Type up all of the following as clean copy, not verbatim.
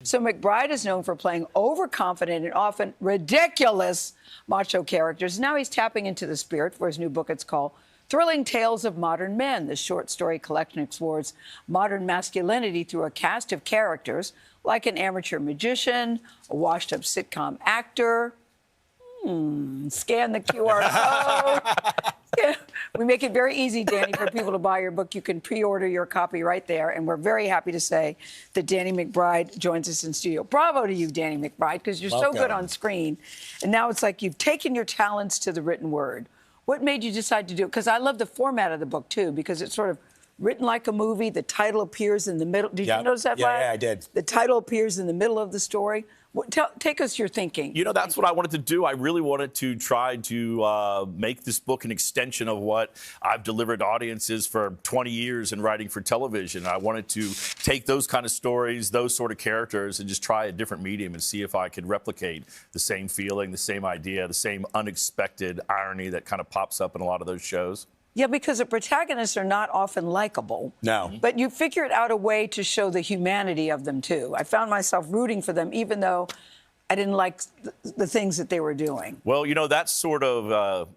So McBride is known for playing overconfident and often ridiculous macho characters. Now he's tapping into the spirit for his new book. It's called Thrilling Tales of Modern Men. This short story collection explores modern masculinity through a cast of characters like an amateur magician, a washed-up sitcom actor. Scan the QR code. We make it very easy, Danny, for people to buy your book. You can pre-order your copy right there. And we're very happy to say that Danny McBride joins us in studio. Bravo to you, Danny McBride, because you're so good on screen. And now it's like you've taken your talents to the written word. What made you decide to do it? Because I love the format of the book, too, because it's sort of written like a movie. The title appears in the middle. Did you notice that, Vlad? Yeah, I did. The title appears in the middle of the story. Take us your thinking. You know, that's what I wanted to do. I really wanted to try to make this book an extension of what I've delivered to audiences for 20 years in writing for television. I wanted to take those kind of stories, those sort of characters, and just try a different medium and see if I could replicate the same feeling, the same idea, the same unexpected irony that kind of pops up in a lot of those shows. Yeah, because the protagonists are not often likable. No. But you figured out a way to show the humanity of them, too. I found myself rooting for them, even though I didn't like the things that they were doing. Well, you know, that sort of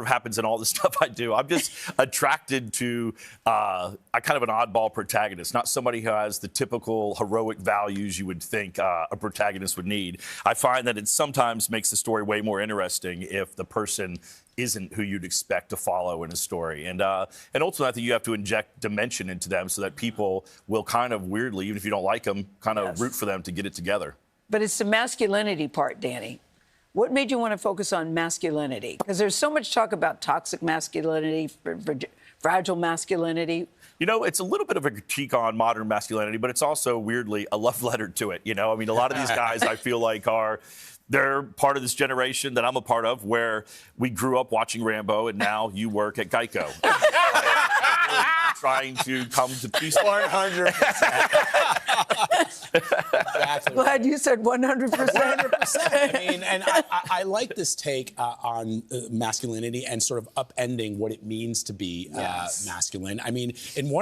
happens in all the stuff I do. I'm just attracted to a kind of an oddball protagonist, not somebody who has the typical heroic values you would think a protagonist would need. I find that it sometimes makes the story way more interesting if the person isn't who you'd expect to follow in a story. And ultimately, I think you have to inject dimension into them so that people will kind of weirdly, even if you don't like them, kind of root for them to get it together. But it's the masculinity part, Danny. What made you want to focus on masculinity? Because there's so much talk about toxic masculinity, fragile masculinity. You know, it's a little bit of a critique on modern masculinity, but it's also weirdly a love letter to it. You know, I mean, a lot of these guys I feel like they're part of this generation that I'm a part of, where we grew up watching Rambo, and now you work at Geico. Trying to come to peace. 100%. Exactly. Glad you said 100%. 100%. I mean, and I like this take on masculinity and sort of upending what it means to be masculine. I mean, in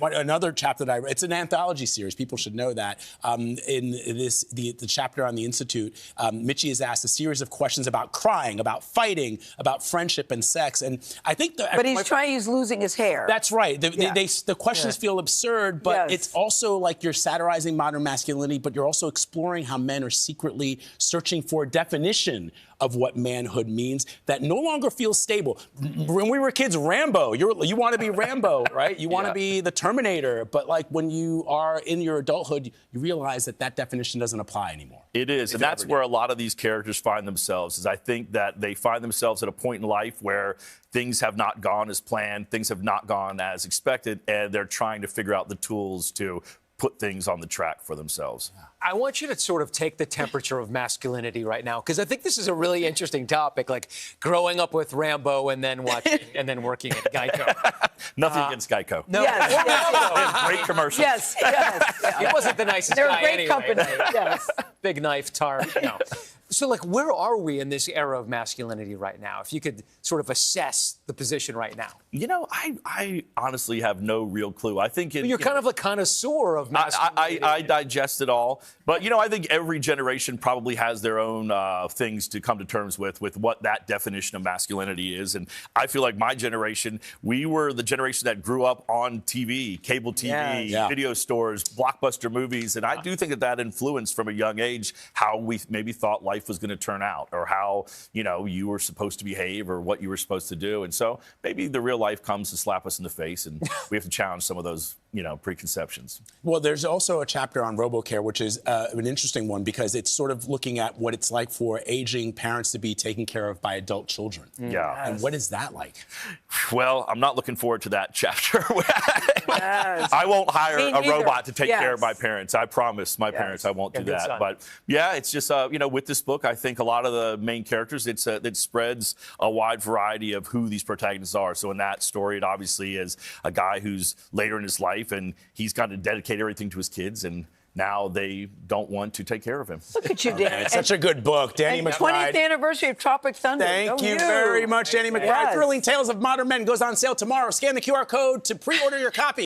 another chapter that I read, it's an anthology series. People should know that. In the chapter on the Institute, Mitchie is asked a series of questions about crying, about fighting, about friendship and sex, and I think but he's losing his hair. That's right. The questions feel absurd, but it's also like you're satirizing modern masculinity, but you're also exploring how men are secretly searching for a definition of what manhood means that no longer feels stable. When we were kids, Rambo, you want to be Rambo, right? You want to be the Terminator, but like when you are in your adulthood, you realize that that definition doesn't apply anymore. It is, and that's where a lot of these characters find themselves, is I think that they find themselves at a point in life where things have not gone as planned, things have not gone as expected, and they're trying to figure out the tools to put things on the track for themselves. I want you to sort of take the temperature of masculinity right now, because I think this is a really interesting topic, like growing up with Rambo and then watching and then working at Geico. Nothing against Geico. No. Yes. Great commercials. Yes. He wasn't the nicest They're guy a great anyway. company. Yes. Big knife, tar. No. So, like, where are we in this era of masculinity right now? If you could sort of assess the position right now. You know, I honestly have no real clue. I think You're kind of a connoisseur of masculinity. I digest it all. But, you know, I think every generation probably has their own things to come to terms with what that definition of masculinity is. And I feel like my generation, we were the generation that grew up on TV, cable TV, video stores, blockbuster movies. And I do think that influenced from a young age how we maybe thought life was going to turn out, or how, you know, you were supposed to behave, or what you were supposed to do. And so maybe the real life comes to slap us in the face, and we have to challenge some of those, you know, preconceptions. Well, there's also a chapter on RoboCare, which is an interesting one, because it's sort of looking at what it's like for aging parents to be taken care of by adult children. Yeah. And what is that like? Well, I'm not looking forward to that chapter. I won't hire a robot to take care of my parents. I promise my parents I won't do that. But yeah, it's just, you know, with this book, I think a lot of the main characters, it spreads a wide variety of who these protagonists are. So in that story, it obviously is a guy who's later in his life, and he's got to dedicate everything to his kids, and now they don't want to take care of him. Look at you, Danny. It's such a good book, Danny McBride. 20th anniversary of Tropic Thunder. Thank you very much, Danny McBride. Thrilling Tales of Modern Men goes on sale tomorrow. Scan the QR code to pre-order your copy.